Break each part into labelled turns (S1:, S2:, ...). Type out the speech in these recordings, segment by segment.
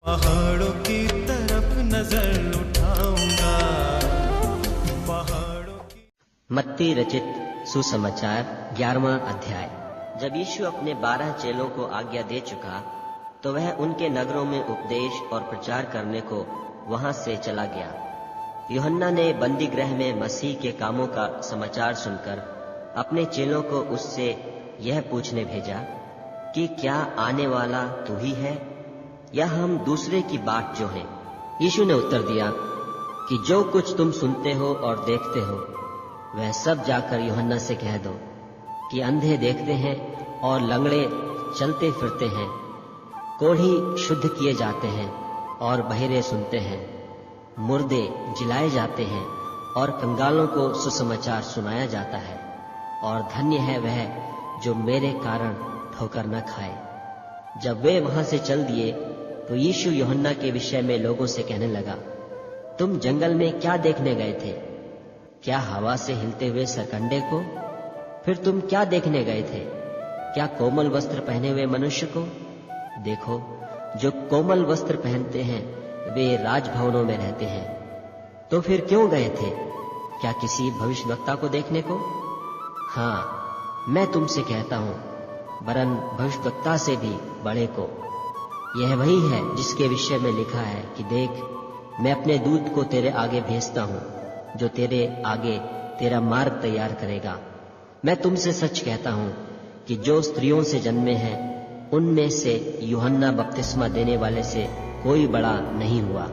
S1: पहाड़ों की तरफ नजर उठाऊंगा, पहाड़ों की।
S2: मत्ती रचित सुसमाचार 11वां अध्याय। जब यीशु अपने 12 चेलों को आज्ञा दे चुका तो वह उनके नगरों में उपदेश और प्रचार करने को वहां से चला गया। यूहन्ना ने बंदी गृह में मसीह के कामों का समाचार सुनकर अपने चेलों को उससे यह पूछने भेजा कि क्या आने वाला तू ही है या हम दूसरे की बाट जो है। यीशु ने उत्तर दिया कि जो कुछ तुम सुनते हो और देखते हो वह सब जाकर यूहन्ना से कह दो कि अंधे देखते हैं और लंगड़े चलते फिरते हैं, कोढ़ी शुद्ध किए जाते हैं और बहिरे सुनते हैं, मुर्दे जिलाए जाते हैं और कंगालों को सुसमाचार सुनाया जाता है। और धन्य है वह जो मेरे कारण ठोकर न खाए। जब वे वहां से चल दिए तो यीशु यूहन्ना के विषय में लोगों से कहने लगा, तुम जंगल में क्या देखने गए थे? क्या हवा से हिलते हुए सरकंडे को? फिर तुम क्या देखने गए थे? क्या कोमल वस्त्र पहने हुए मनुष्य को? देखो, जो कोमल वस्त्र पहनते हैं वे राजभवनों में रहते हैं। तो फिर क्यों गए थे? क्या किसी भविष्यवक्ता को देखने को? हाँ, मैं तुमसे कहता हूं, वरन भविष्यवक्ता से भी बड़े को। यह वही है जिसके विषय में लिखा है कि देख, मैं अपने दूत को तेरे आगे भेजता हूं, जो तेरे आगे तेरा मार्ग तैयार करेगा। मैं तुमसे सच कहता हूं कि जो स्त्रियों से जन्मे हैं उनमें से यूहन्ना बपतिस्मा देने वाले से कोई बड़ा नहीं हुआ,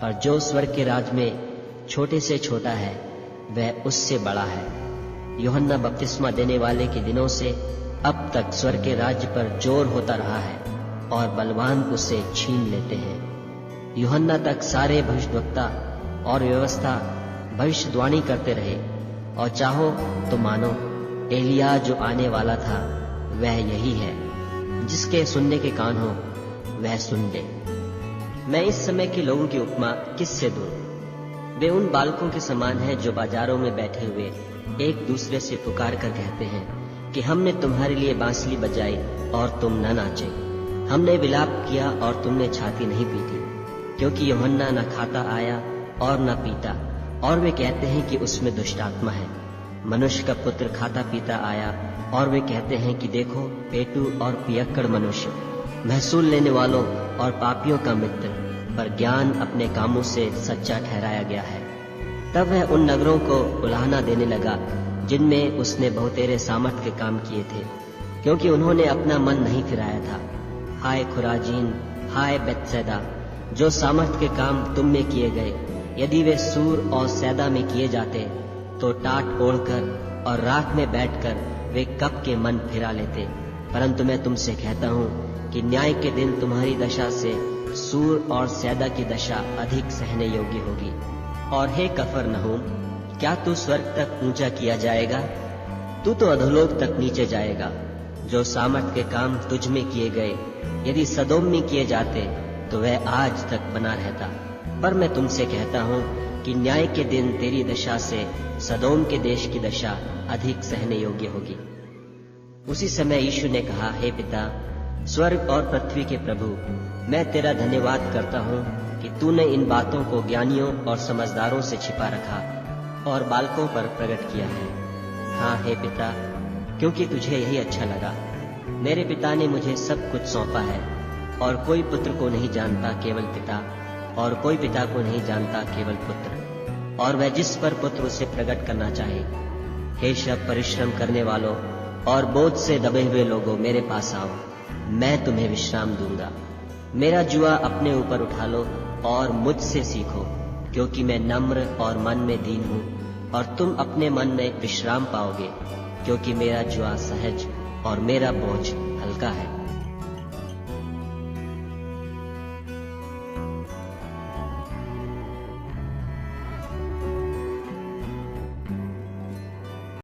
S2: और जो स्वर्ग के राज में छोटे से छोटा है वह उससे बड़ा है। यूहन्ना बपतिस्मा देने वाले के दिनों से अब तक स्वर्ग के राज्य पर जोर होता रहा है और बलवान उसे छीन लेते हैं। यूहन्ना तक सारे भविष्यवक्ता और व्यवस्था भविष्यवाणी करते रहे, और चाहो तो मानो एलिया जो आने वाला था वह यही है। जिसके सुनने के कान हो वह सुन ले। मैं इस समय के लोगों की उपमा किससे दूं? वे उन बालकों के समान हैं जो बाजारों में बैठे हुए एक दूसरे से पुकार कर कहते हैं कि हमने तुम्हारे लिए बांसुरी बजाई और तुम न नाचे, हमने विलाप किया और तुमने छाती नहीं पीटी। क्योंकि यूहन्ना न खाता आया और न पीता, और वे कहते हैं कि उसमें दुष्ट आत्मा है। मनुष्य का पुत्र खाता पीता आया, और वे कहते हैं कि देखो पेटू और पियक्कड़ मनुष्य, महसूल लेने वालों और पापियों का मित्र, पर ज्ञान अपने कामों से सच्चा ठहराया गया है। तब वह उन नगरों को उलाहना देने लगा जिनमें उसने बहुतेरे सामर्थ के काम किए थे, क्योंकि उन्होंने अपना मन नहीं फिराया था। हाय खुराजीन, हाय बेतसैदा, जो सामर्थ के काम तुम में किए गए, यदि वे सूर और सैदा में किए जाते तो टाट ओढ़कर और राख में बैठकर वे कब के मन फिरा लेते। परंतु मैं तुमसे कहता हूँ कि न्याय के दिन तुम्हारी दशा से सूर और सैदा की दशा अधिक सहने योग्य होगी। और हे कफरनहूम, क्या तू स्वर्ग तक ऊंचा किया जाएगा? तू तो अधोलोक तक नीचे जाएगा। जो सामर्थ के काम तुझ में किए गए यदि सदोम में किए जाते तो वह आज तक बना रहता। पर मैं तुमसे कहता हूँ कि न्याय के दिन तेरी दशा से सदोम के देश की दशा अधिक सहने योग्य होगी। उसी समय यीशु ने कहा, हे पिता, स्वर्ग और पृथ्वी के प्रभु, मैं तेरा धन्यवाद करता हूँ कि तूने इन बातों को ज्ञानियों और समझदारों से छिपा रखा और बालकों पर प्रकट किया है। हाँ हे पिता, क्योंकि तुझे यही अच्छा लगा। मेरे पिता ने मुझे सब कुछ सौंपा है, और कोई पुत्र को नहीं जानता केवल पिता, और कोई पिता को नहीं जानता केवल पुत्र, और वह जिस पर पुत्र उसे प्रकट करना चाहे। हे सब परिश्रम करने वालों और बोझ से दबे हुए लोगों, मेरे पास आओ, मैं तुम्हें विश्राम दूंगा। मेरा जुआ अपने ऊपर उठा लो और मुझसे सीखो, क्योंकि मैं नम्र और मन में दीन हूँ, और तुम अपने मन में विश्राम पाओगे, क्योंकि मेरा जुआ सहज और मेरा बोझ हल्का है।